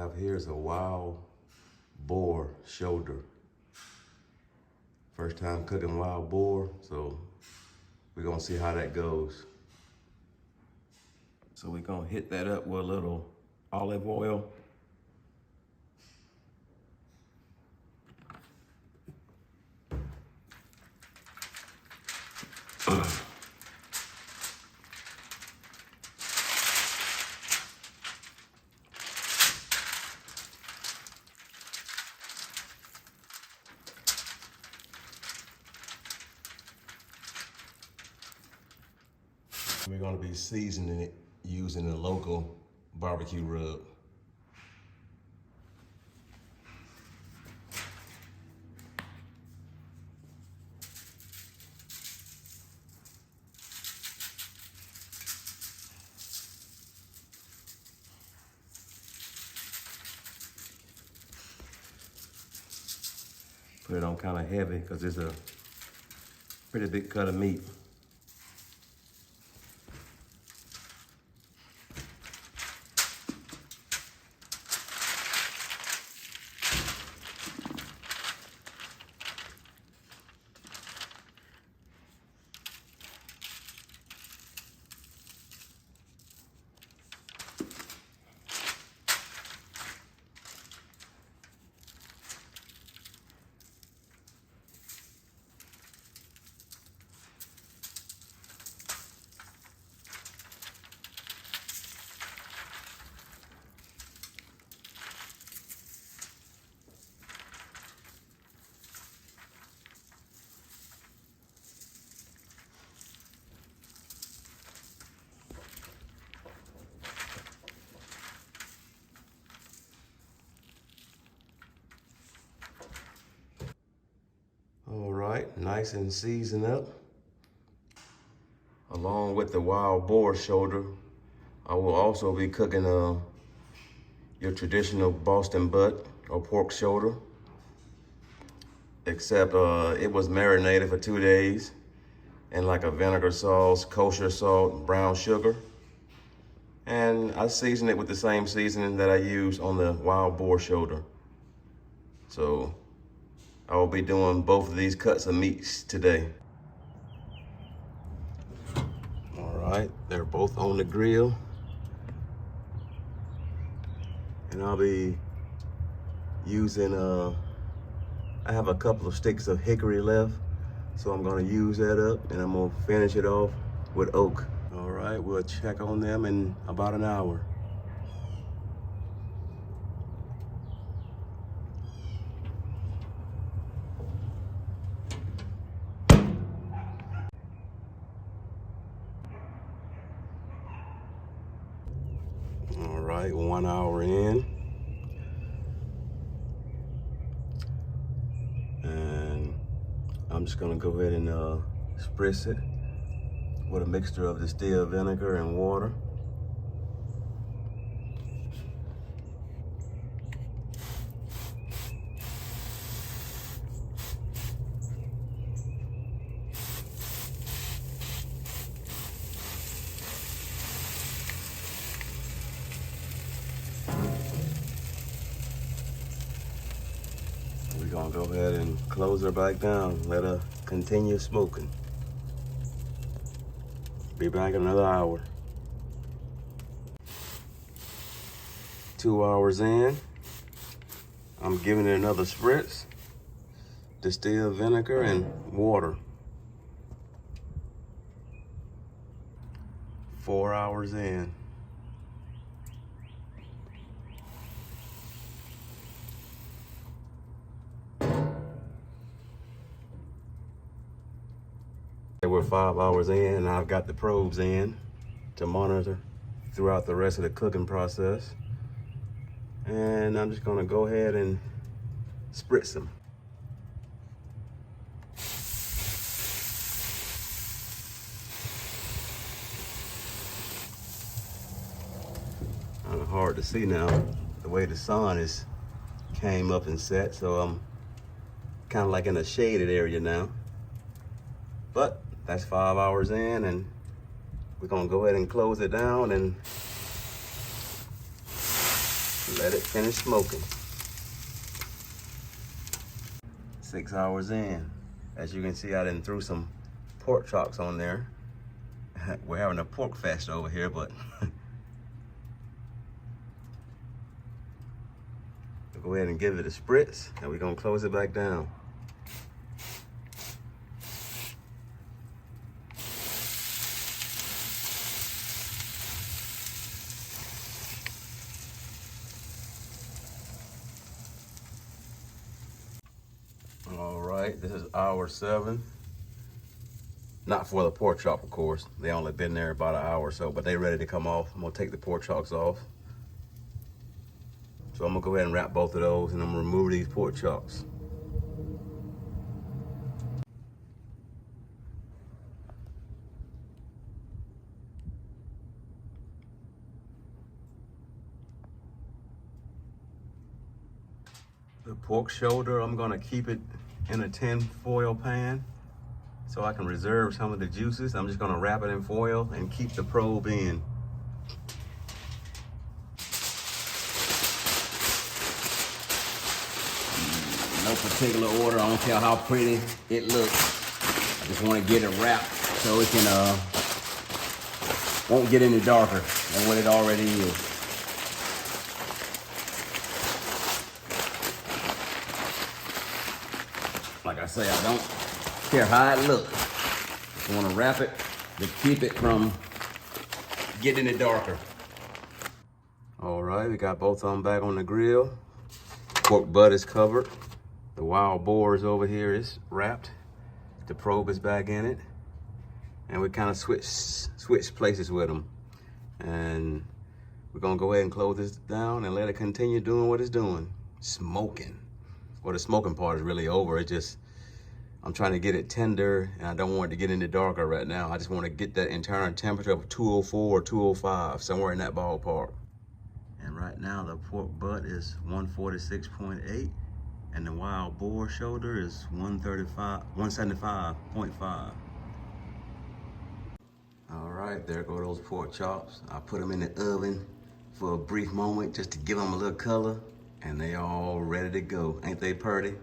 have here is a wild boar shoulder. First time cooking wild boar, so we're gonna see how that goes. So we're gonna hit that up with a little olive oil. We're gonna be seasoning it using a local barbecue rub. Put it on kind of heavy because it's a pretty big cut of meat. All right, nice and seasoned up. Along with the wild boar shoulder, I will also be cooking your traditional Boston butt or pork shoulder. Except it was marinated for 2 days in like a vinegar sauce, kosher salt, brown sugar. And I seasoned it with the same seasoning that I used on the wild boar shoulder. So I will be doing both of these cuts of meats today. All right, they're both on the grill. And I'll be using, I have a couple of sticks of hickory left, so I'm gonna use that up and I'm gonna finish it off with oak. All right, we'll check on them in about an hour. All right, 1 hour in. And I'm just gonna go ahead and spritz it with a mixture of distilled vinegar and water. We're gonna go ahead and close her back down, let her continue smoking. Be back in another hour. 2 hours in, I'm giving it another spritz, distilled vinegar and water. 4 hours in. We're 5 hours in and I've got the probes in to monitor throughout the rest of the cooking process. And I'm just gonna go ahead and spritz them. Kind of hard to see now, the way the sun is came up and set, so I'm kind of like in a shaded area now. But that's 5 hours in, and we're gonna go ahead and close it down and Let it finish smoking. 6 hours in. As you can see, I done threw some pork chocks on there. We're having a pork fest over here, but we'll go ahead and give it a spritz, and we're gonna close it back down. All right, this is hour 7. Not for the pork chop, of course. They only been there about an hour or so, but they ready to come off. I'm gonna take the pork chops off. So I'm gonna go ahead and wrap both of those, and I'm gonna remove these pork chops. The pork shoulder, I'm gonna keep it in a tin foil pan so I can reserve some of the juices. I'm just gonna wrap it in foil and keep the probe in. No particular order, I don't care how pretty it looks. I just wanna get it wrapped so it can, won't get any darker than what it already is. Like I say, I don't care how it looks. Just want to wrap it to keep it from getting it darker. All right, we got both of them back on the grill. Pork butt is covered. The wild boar is over here, is wrapped. The probe is back in it. And we kind of switch places with them. And we're gonna go ahead and close this down and let it continue doing what it's doing. Smoking. Well, the smoking part is really over. It just, I'm trying to get it tender, and I don't want it to get any darker right now. I just want to get that internal temperature of 204 or 205, somewhere in that ballpark. And right now, the pork butt is 146.8, and the wild boar shoulder is 175.5. All right, there go those pork chops. I put them in the oven for a brief moment just to give them a little color. And they all ready to go. Ain't they pretty?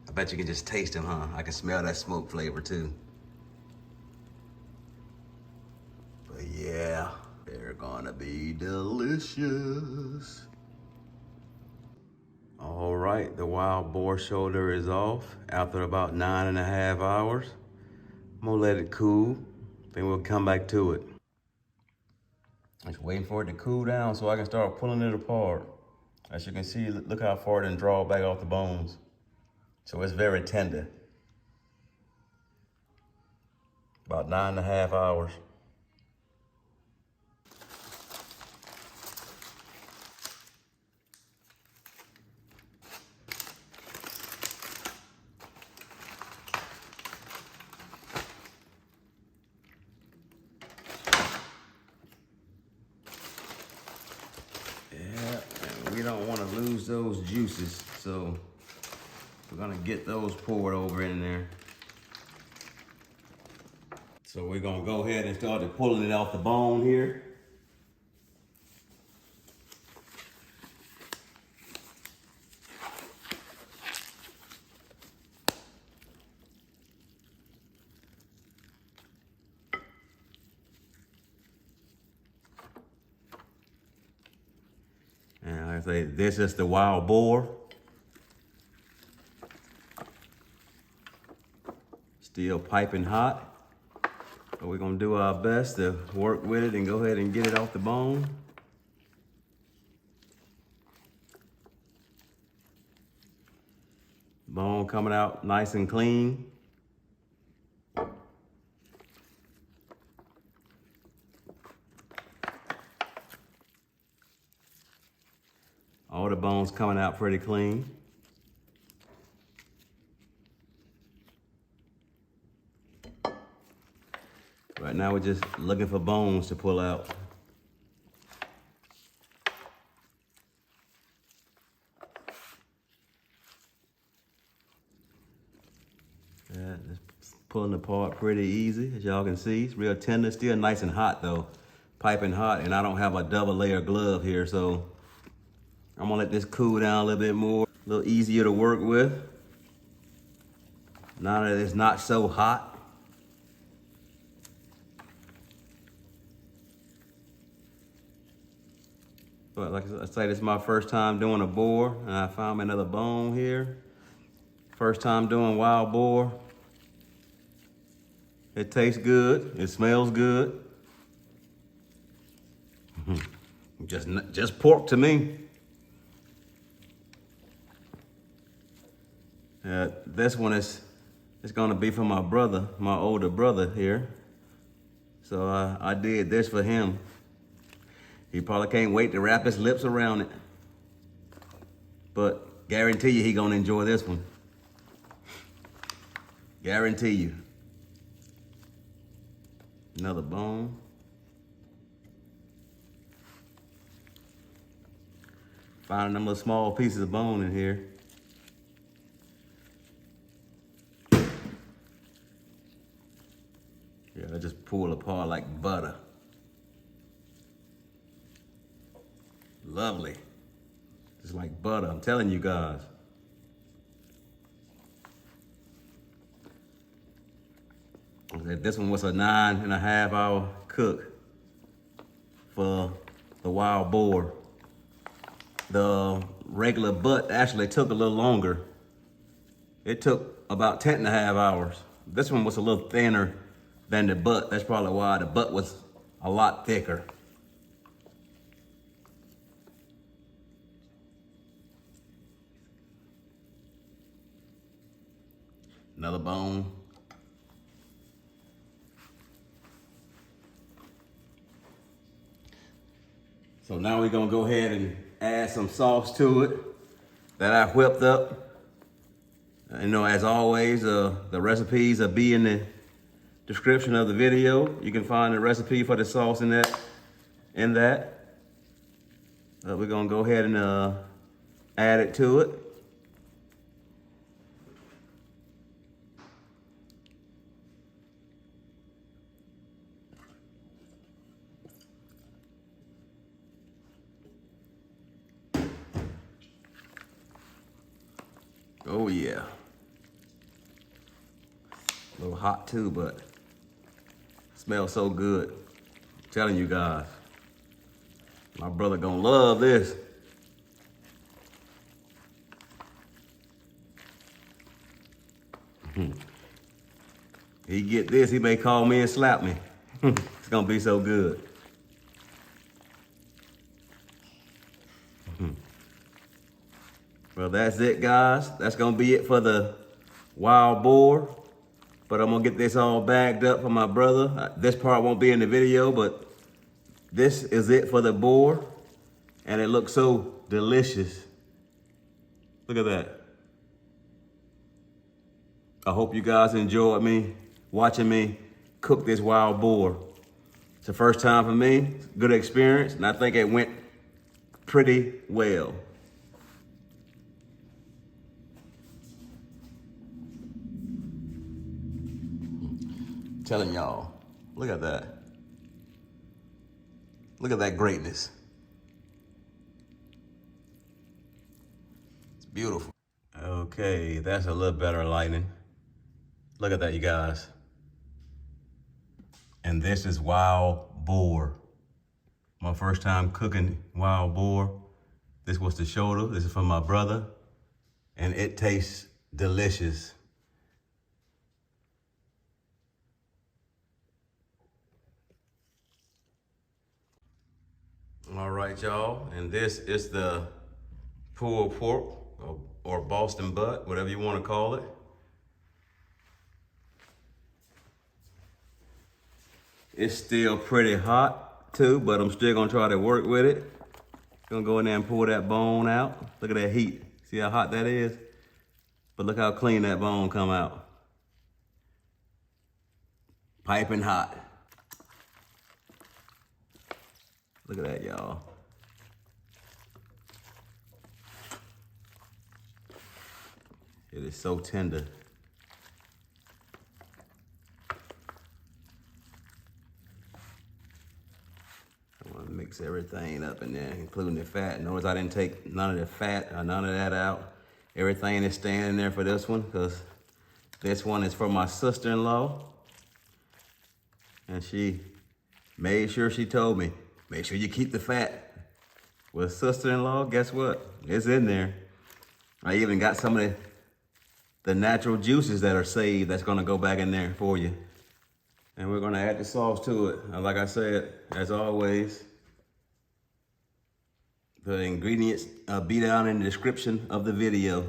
I bet you can just taste them, huh? I can smell that smoke flavor too. But yeah, they're gonna be delicious. All right, the wild boar shoulder is off after about 9.5 hours. I'm gonna let it cool, then we'll come back to it. Just waiting for it to cool down so I can start pulling it apart. As you can see, look how far it didn't draw back off the bones. So it's very tender. About 9.5 hours. We don't want to lose those juices, so we're gonna get those poured over in there. So we're gonna go ahead and start pulling it off the bone here. And like I say, this is the wild boar. Still piping hot. But we're gonna do our best to work with it and go ahead and get it off the bone. Bone coming out nice and clean. All the bones coming out pretty clean. Right now we're just looking for bones to pull out. Yeah, it's pulling apart pretty easy, as y'all can see. It's real tender, still nice and hot though. Piping hot, and I don't have a double layer glove here, so I'm gonna let this cool down a little bit more, a little easier to work with. Now that it's not so hot. But like I say, this is my first time doing a boar, and I found me another bone here. First time doing wild boar. It tastes good, it smells good. Just pork to me. This one is gonna be for my brother, my older brother here. So I did this for him. He probably can't wait to wrap his lips around it. But guarantee you he gonna enjoy this one. Guarantee you. Another bone. Finding them little small pieces of bone in here. Yeah, I just pull apart like butter. Lovely. Just like butter, I'm telling you guys. This one was a 9.5 hour cook for the wild boar. The regular butt actually took a little longer. It took about 10.5 hours. This one was a little thinner than the butt. That's probably why the butt was a lot thicker. Another bone. So now we're gonna go ahead and add some sauce to it that I whipped up. You know, as always, the recipes will be in the description of the video. You can find the recipe for the sauce in that. We're gonna go ahead and add it to it. Oh yeah. A little hot too, but smells so good. I'm telling you guys. My brother gonna love this. He get this, he may call me and slap me. It's gonna be so good. Well, that's it, guys. That's gonna be it for the wild boar. But I'm gonna get this all bagged up for my brother. This part won't be in the video, but this is it for the boar. And it looks so delicious. Look at that. I hope you guys enjoyed me watching me cook this wild boar. It's the first time for me, good experience, and I think it went pretty well. Telling y'all, look at that. Look at that greatness. It's beautiful. Okay, that's a little better lighting. Look at that, you guys. And this is wild boar. My first time cooking wild boar. This was the shoulder. This is from my brother. And it tastes delicious. All right, y'all, and this is the pulled pork or Boston butt, whatever you want to call it. It's still pretty hot too, but I'm still gonna try to work with it. Gonna go in there and pull that bone out. Look at that heat. See how hot that is? But look how clean that bone come out. Piping hot. Look at that, y'all. It is so tender. I want to make mix everything up in there, including the fat. Notice I didn't take none of the fat or none of that out. Everything is staying in there for this one, because this one is for my sister-in-law. And she made sure she told me, make sure you keep the fat. Well, sister-in-law, guess what? It's in there. I even got some of the natural juices that are saved that's gonna go back in there for you. And we're gonna add the sauce to it. Like I said, as always, the ingredients be down in the description of the video.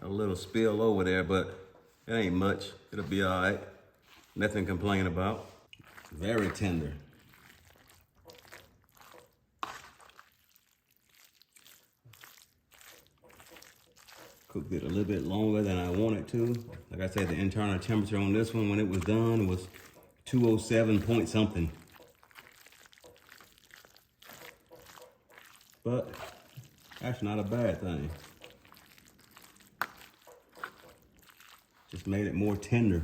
A little spill over there, but it ain't much. It'll be all right. Nothing to complain about. Very tender. Cooked it a little bit longer than I wanted to. Like I said, the internal temperature on this one when it was done was 207 point something. But that's not a bad thing. Just made it more tender.